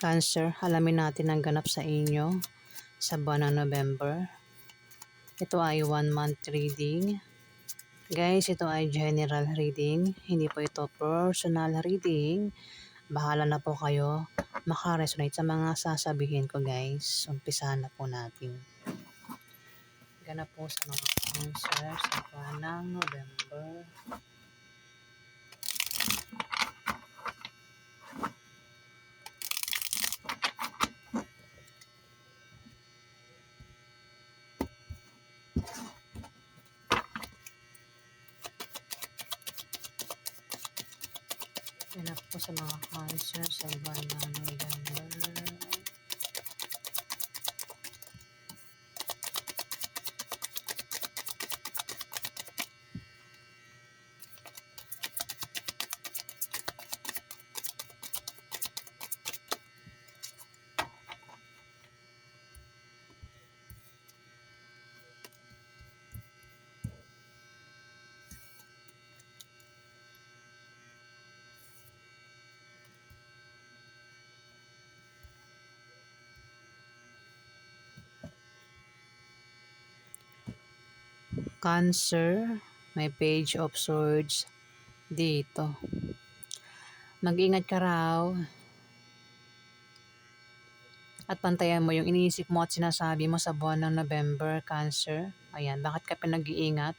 Cancer, alamin natin ang ganap sa inyo sa buwan ng November. Ito ay 1 month reading. Guys, ito ay general reading. Hindi po ito personal reading. Bahala na po kayo makaresonate sa mga sasabihin ko, guys. Umpisahan na po natin. Ganap po sa mga Cancer sa buwan ng November. Ganap po sa mga Cancer sa buwan ng November. Cancer, may Page of Swords dito. Mag-ingat ka raw at pantayan mo yung iniisip mo at sinasabi mo sa buwan ng November, Cancer. Ayan, bakit ka pinag-iingat?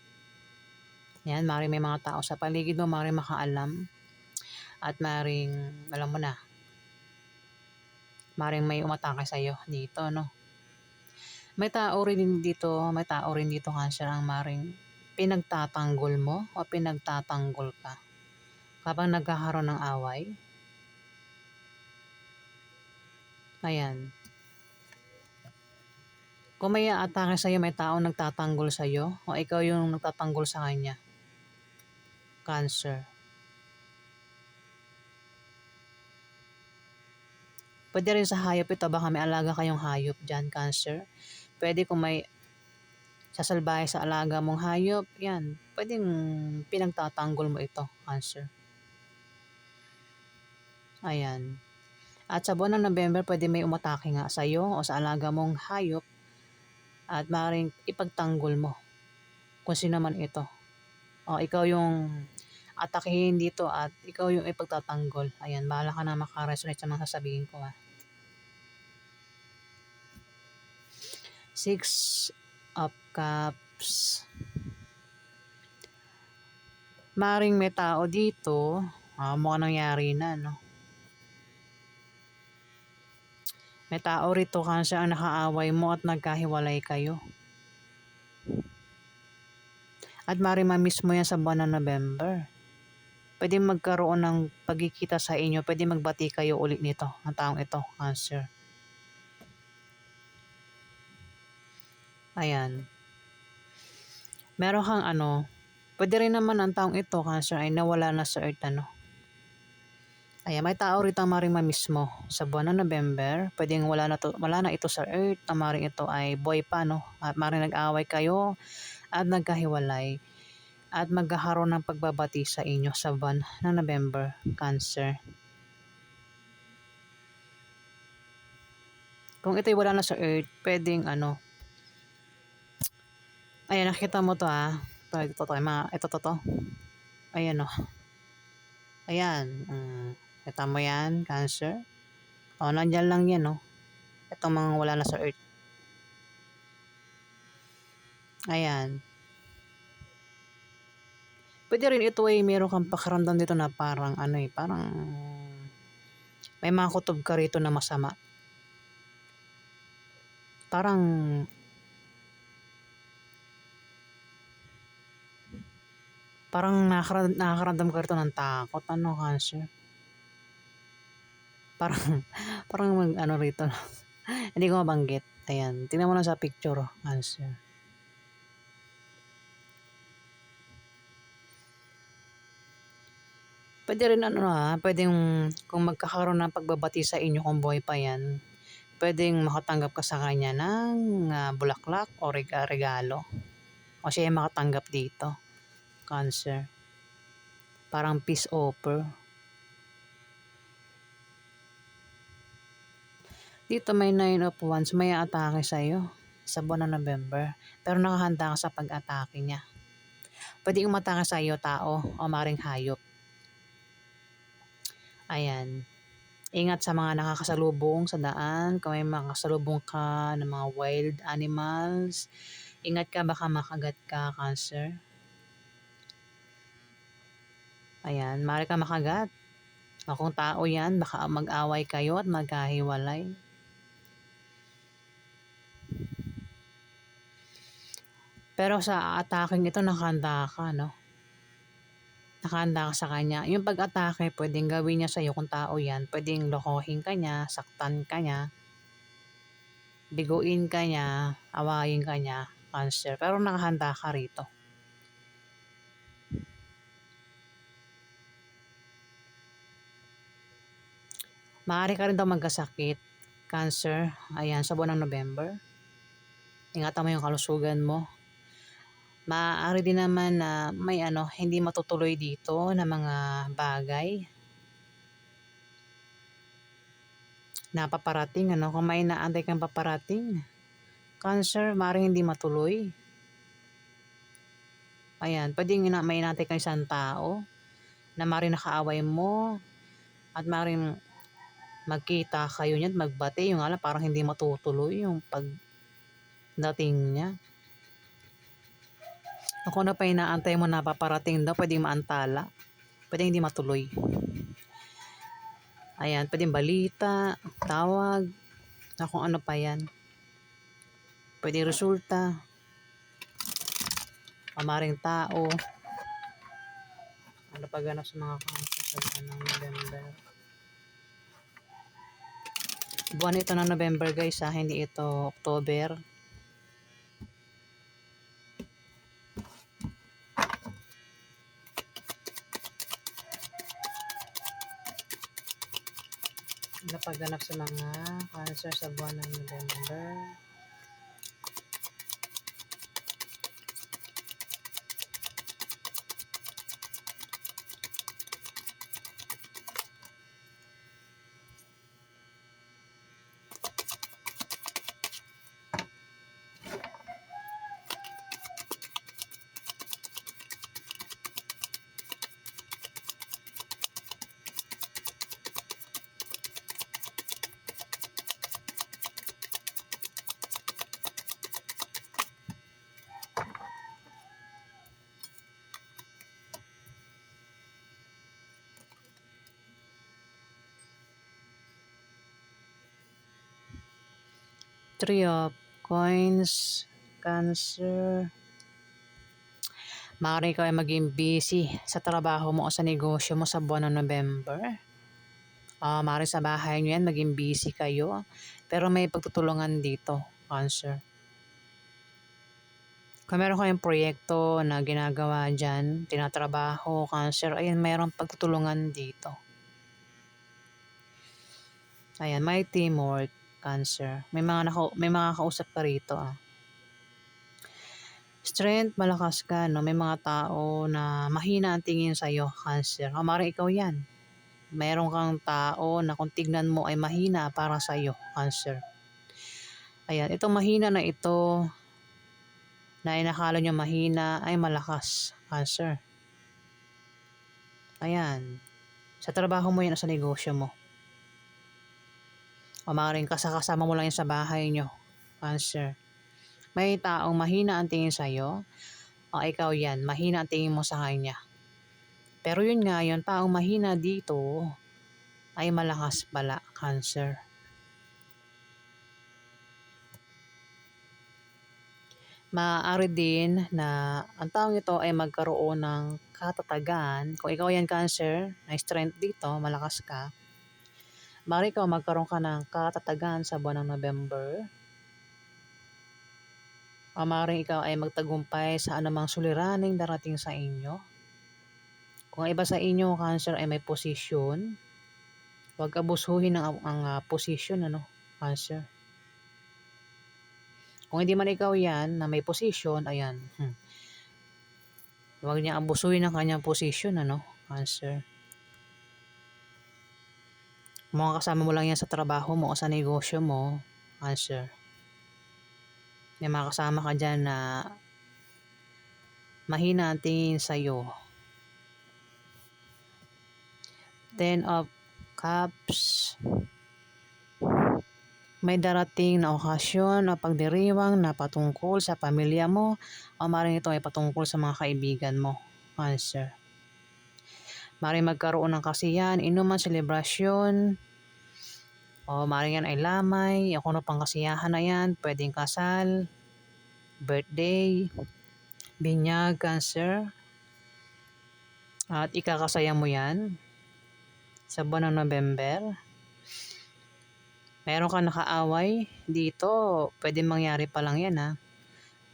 Ayan, maaaring may mga tao sa paligid mo, maaaring makaalam. At maaaring, alam mo na, maaaring may umatake sa'yo dito, no? May tao rin dito, Cancer, ang maaaring pinagtatanggol mo o pinagtatanggol ka kapag nagkakaroon ng away. Ayan. Kung may atake sa'yo, may taong nagtatanggol sa'yo o ikaw yung nagtatanggol sa kanya. Cancer. Pwede rin sa hayop ito, baka may alaga kayong hayop dyan, Cancer. Pwede kung may sasalbahe sa alaga mong hayop, yan. Pwedeng pinagtatanggol mo ito, Cancer. Ayan. At sa buwan ng November, pwede may umatake nga sa'yo o sa alaga mong hayop at maaaring ipagtanggol mo kung sino man ito. O ikaw yung atakihin dito at ikaw yung ipagtatanggol. Ayan, bahala ka na makaresonate sa mga sasabihin ko, ha. 6 of Cups. Maring may tao dito, mukhang nangyari na, no? May tao rito, Cancer, ang nakaaway mo at nagkahiwalay kayo. At maring ma-miss mo yan sa buwan ng November. Pwede magkaroon ng pagkikita sa inyo, pwede magbati kayo ulit nito, ang taong ito, Cancer. Ayan. Meron kang pwede rin naman ang taong ito, Cancer, ay nawala na sa earth, Ayan, may tao rito ang maring ma-miss mo sa buwan ng November. Pwedeng wala na ito sa earth, ang maring ito ay boy pa, no? At maring nag-away kayo at nagkahiwalay. At magkakaroon ng pagbabati sa inyo sa buwan ng November, Cancer. Kung ito'y wala na sa earth, pwedeng ayan, nakita mo to, ito. Ayan, ayan, kita mo yan, Cancer. Nandyan lang yan, itong mga wala na sa earth. Ayan. Pwede rin ito ay meron kang pakiramdam dito na parang parang may mga kutob ka rito na masama. Parang nakakaramdam ka rito ng takot, Cancer. Parang rito. Hindi ko mabanggit. Ayan, tingnan mo lang sa picture, Cancer. Pwede rin pwedeng kung magkakaroon ng pagbabati sa inyo kung buhay pa yan, pwedeng makatanggap ka sa kanya ng bulaklak o regalo. O siya ay makatanggap dito, Cancer. Parang peace offer. Dito may 9 of Wands, may atake sa'yo sa buwan ng November. Pero nakahanda ka sa pag-atake niya. Pwede umatake sa'yo tao o maring hayop. Ayan. Ingat sa mga nakakasalubong sa daan. Kung may makasalubong ka ng mga wild animals, ingat ka, baka makagat ka, Cancer. Ayan, maaari ka makagat. O kung tao yan, baka mag-away kayo at magkahiwalay. Pero sa attacking ito, nakahanda ka, no? Nakahanda ka sa kanya. Yung pag-atake, pwedeng gawin niya sa'yo kung tao yan. Pwedeng lokohin ka niya, saktan ka niya, biguin ka niya, awayin ka niya, Cancer. Pero nakahanda ka rito. Maaari ka rin daw magkasakit, Cancer. Ayan, sa buwan ng November. Ingatan mo yung kalusugan mo. Maaari din naman na may hindi matutuloy dito na mga bagay na paparating, kung may inaantay kang paparating, Cancer, maaaring hindi matuloy. Ayan, pwedeng may inaantay kang isang tao na maaaring nakaaway mo at maaaring magkita kayo niyan, magbati, yung nga lang parang hindi matutuloy yung pagdating niya. Kung ano pa inaantay mo na paparating daw, pwedeng maantala, pwedeng hindi matuloy. Ayan, pwedeng balita, tawag, na kung ano pa yan. Pwedeng resulta, maring tao. Ano pa ganap sa mga Cancer sa buwan ng November? Buwan ito ng November, guys, hindi ito October. Ano pa ganap sa mga Cancer sa buwan ng November? Three of Coins, Cancer. Maaari ka ay maging busy sa trabaho mo o sa negosyo mo sa buwan ng November. Maaari sa bahay nyo yan, maging busy kayo. Pero may pagtutulungan dito, Cancer. Kung meron kayong proyekto na ginagawa dyan, tinatrabaho, Cancer, ayan, mayroong pagtutulungan dito. Ayan, may teamwork, Cancer. May mga kausap ka rito, Strength, malakas ka, no? May mga tao na mahina ang tingin sa'yo, Cancer. Maaaring ikaw yan. Meron kang tao na kung tignan mo ay mahina para sa'yo, Cancer. Ayan, itong mahina na ito, na inakala nyo mahina, ay malakas, Cancer. Ayan, sa trabaho mo yan o sa negosyo mo. O maaaring kasama mo lang yan sa bahay nyo, Cancer. May taong mahina ang tingin sa'yo, o ikaw yan, mahina ang tingin mo sa kanya. Pero yun nga, yung taong mahina dito ay malakas pala, Cancer. Maaari din na ang taong ito ay magkaroon ng katatagan. Kung ikaw yan, Cancer, may strength dito, malakas ka, maaari ikaw magkaroon ka ng katatagan sa buwan ng November. O maaaring ikaw ay magtagumpay sa anumang suliraning darating sa inyo. Kung iba sa inyo, Cancer, ay may posisyon, huwag abusuhin ang posisyon, Cancer. Kung hindi man ikaw yan na may posisyon, ayan, huwag niya abusuhin ang kanyang posisyon, Cancer. Mukhang kasama mo lang yan sa trabaho mo o sa negosyo mo, Cancer. May mga kasama ka dyan na mahina ang tingin sa'yo. Ten of Cups. May darating na okasyon o pagdiriwang na patungkol sa pamilya mo o maaaring ito ay patungkol sa mga kaibigan mo, Cancer. Maaaring magkaroon ng kasiyahan, inuman, selebrasyon, o maaaring yan ay lamay, o kung ano pang kasiyahan na yan, pwedeng kasal, birthday, binyag, Cancer. At ikakasaya mo yan sa buwan ng November. Meron ka nakaaway dito, pwedeng mangyari pa lang yan ha.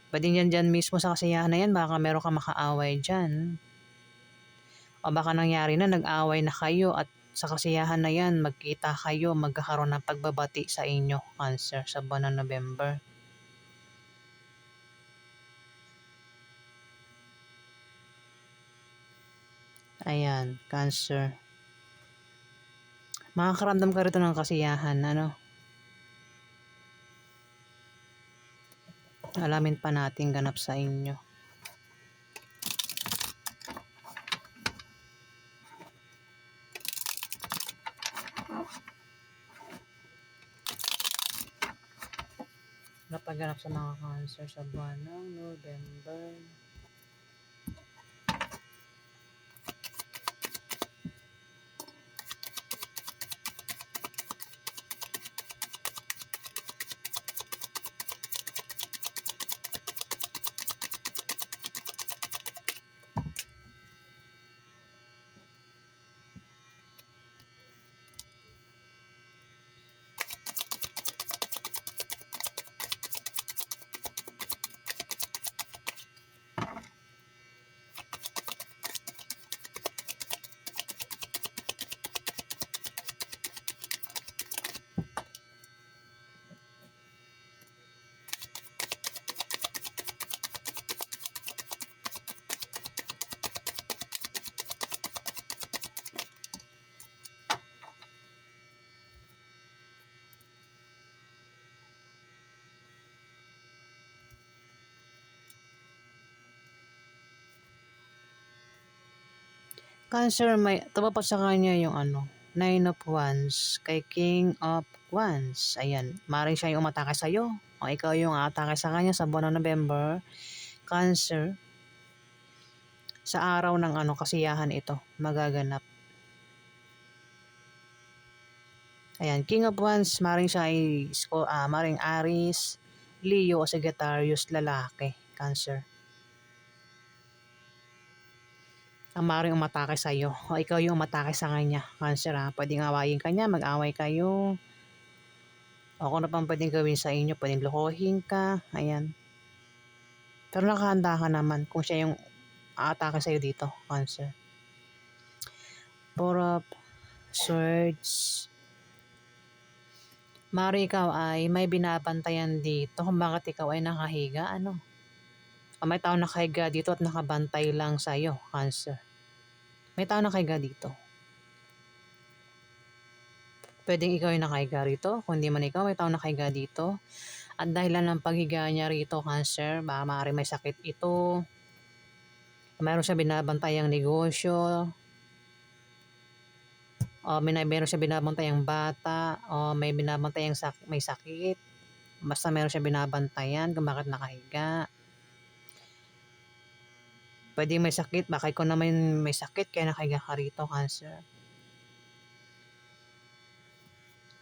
Pwedeng dyan mismo sa kasiyahan na yan, baka meron ka makaaway dyan. O baka nangyari na, nag-away na kayo at sa kasiyahan na yan, magkita kayo, magkakaroon ng pagbabati sa inyo, Cancer, sa buwan ng November. Ayan, Cancer. Makakaramdam ka rito ng kasiyahan, ano? Alamin pa natin ganap sa inyo. Napaganap sa mga Cancer sa buwan ng November. Cancer, may tumapat sa kanya yung ano, Nine of Wands kay King of Wands. Ayan, maaaring siya yung umatake sa'yo o ikaw yung aatake sa kanya sa buwan ng November. Cancer, sa araw ng ano, kasiyahan ito magaganap. Ayan, King of Wands, maaaring siya ay maaaring Aries, Leo o Sagittarius, lalaki, Cancer. Ang maaaring umatake sa'yo o ikaw yung umatake sa kanya, Cancer ha. Pwedeng awayin ka niya, mag-away kayo. O kung ano pang pwedeng gawin sa inyo, pwedeng lokohin ka, ayan. Pero nakahanda ka naman kung siya yung aatake sa'yo dito, Cancer. Four of Swords. Maaaring ikaw ay may binabantayan dito kung bakit ikaw ay nakahiga, ano. O may tao nakahiga dito at nakabantay lang sa'yo, Cancer. May tao nakahiga dito. Pwedeng ikaw yung nakahiga rito. Kung hindi man ikaw, may tao nakahiga dito. At dahilan ng paghiga niya rito, Cancer, baka maaaring may sakit ito. Mayroon siya binabantayang negosyo. O meron siya binabantayang bata. O may binabantayang may sakit. Basta meron siya binabantayan kung bakit nakahiga. Pwede may sakit, baka ikaw naman may sakit kaya nakahiga ka rito, Cancer.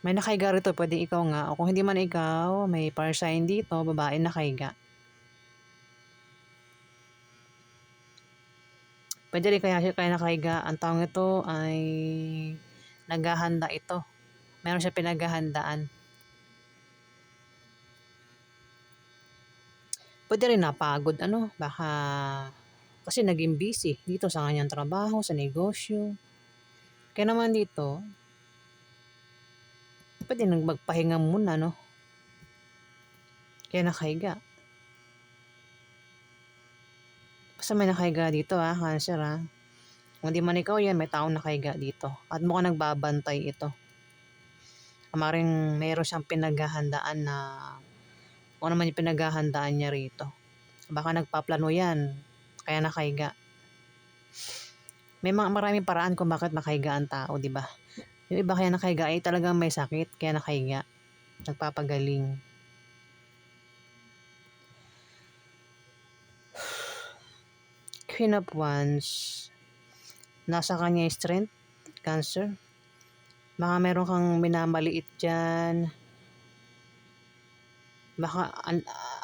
May nakahiga rito, pwede ikaw nga. O kung hindi man ikaw, may par sign dito, babae nakahiga. Pwede rin kaya nakahiga. Ang taong ito ay naghahanda ito. Meron siya pinaghahandaan. Pwede rin napagod, ano, baka kasi naging busy dito sa kanyang trabaho, sa negosyo. Kaya naman dito, pwede nang magpahinga muna, no? Kaya nakahiga. Basta may nakahiga dito, Cancer, ha. Kung di man ikaw yan, may taong nakahiga dito. At mukhang nagbabantay ito. Maring meron siyang pinaghahandaan na kung ano man yung pinaghahandaan niya rito. Baka nagpaplano yan, kaya nakahiga. May mga maraming paraan kung bakit nakahiga ang tao, di ba? Yung iba kaya nakahiga ay talagang may sakit, kaya nakahiga. Nagpapagaling. Queen of Wands. Nasa kanya yung strength, Cancer. Baka meron kang minamaliit dyan. Baka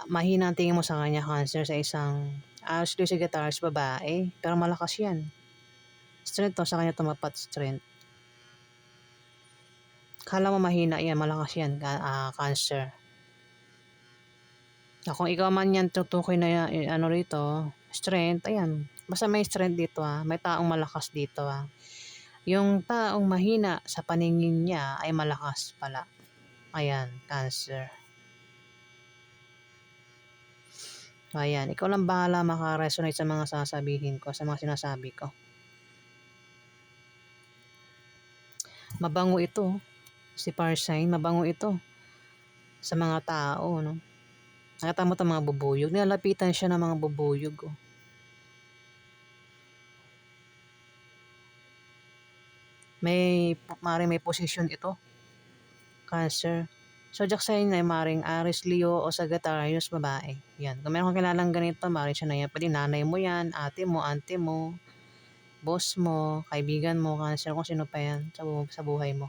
mahina ang tingin mo sa kanya, Cancer, sa isang si guitars, babae. Pero malakas yan. Strength to, sa kanya tumapat strength. Kala mo mahina yan, malakas yan, Cancer. Kung ikaw man yan tutukoy na ano rito, strength, ayan. Basta may strength dito may taong malakas dito Yung taong mahina sa paningin niya ay malakas pala. Ayan, Cancer. Ayan, ikaw lang bahala makaresonate sa mga sasabihin ko, sa mga sinasabi ko. Mabango ito. Si Parshine, mabango ito. Sa mga tao, no? Nakita mo itong mga bubuyog. Nilalapitan siya ng mga bubuyog, May posisyon ito. Cancer. Zodiac sign ay maring Aries, Leo o Sagittarius, babae. Yan. Kung meron kang kilalang ganito, maring siya na yan. Pwede nanay mo yan, ate mo, auntie mo, boss mo, kaibigan mo, Cancer, kung sino pa yan sa buhay mo.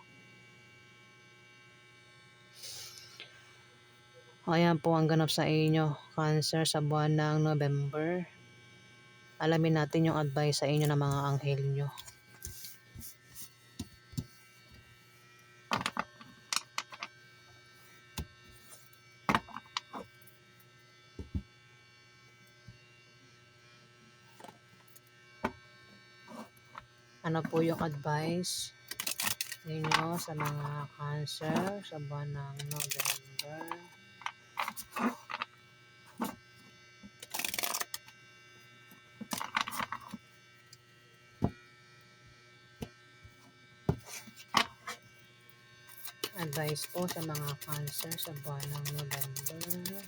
Ayan po ang ganap sa inyo, Cancer, sa buwan ng November. Alamin natin yung advice sa inyo ng mga anghel nyo. Ano po yung advice ninyo sa mga Cancer sa buwan ng November? Advice po sa mga Cancer sa buwan ng November.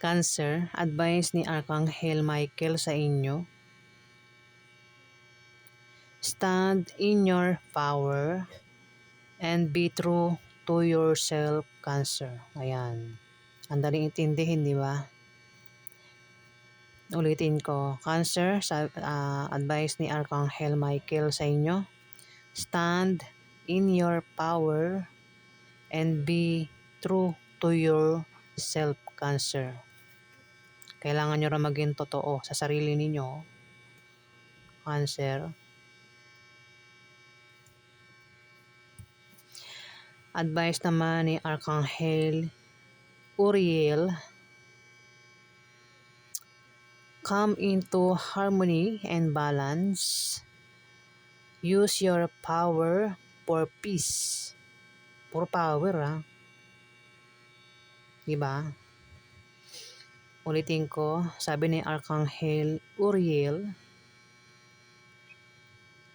Cancer, advice ni Archangel Michael sa inyo. Stand in your power and be true to yourself, Cancer. Ayan. Ang daling intindihin, di ba? Ulitin ko. Cancer, advice ni Archangel Michael sa inyo. Stand in your power and be true to yourself, Cancer. Kailangan nyo rin maging totoo sa sarili ninyo, Cancer. Advice naman ni Archangel Uriel. Come into harmony and balance. Use your power for peace. Puro power Diba? Ulitin ko, sabi ni Archangel Uriel,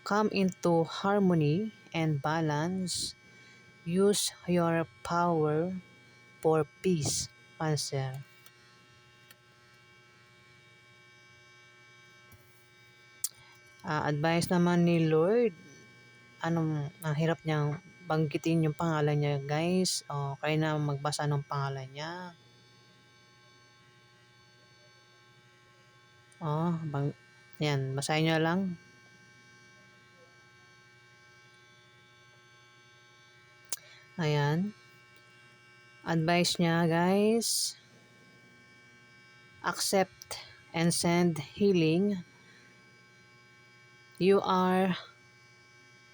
come into harmony and balance. Use your power for peace, Cancer. Advice naman ni Lord, ang hirap niyang banggitin yung pangalan niya, guys. Kayo na magbasa ng pangalan niya. Yan, basahin niyo lang. Ayan. Advice niya guys, accept and send healing. You are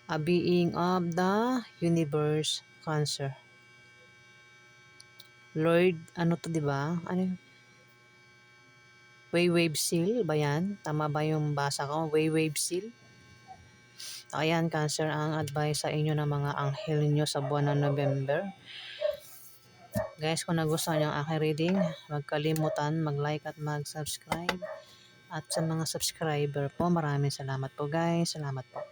a being of the universe, Cancer. Lord, ano to, 'di ba? Ano yung Wave seal ba 'yan? Tama ba yung basa ko? Wave seal? Ayan, Cancer, ang advice sa inyo ng mga anghel nyo sa buwan ng November. Guys, kung nagustuhan niyo ang aking reading, huwag kalimutan mag-like at mag-subscribe. At sa mga subscriber po, maraming salamat po guys. Salamat po.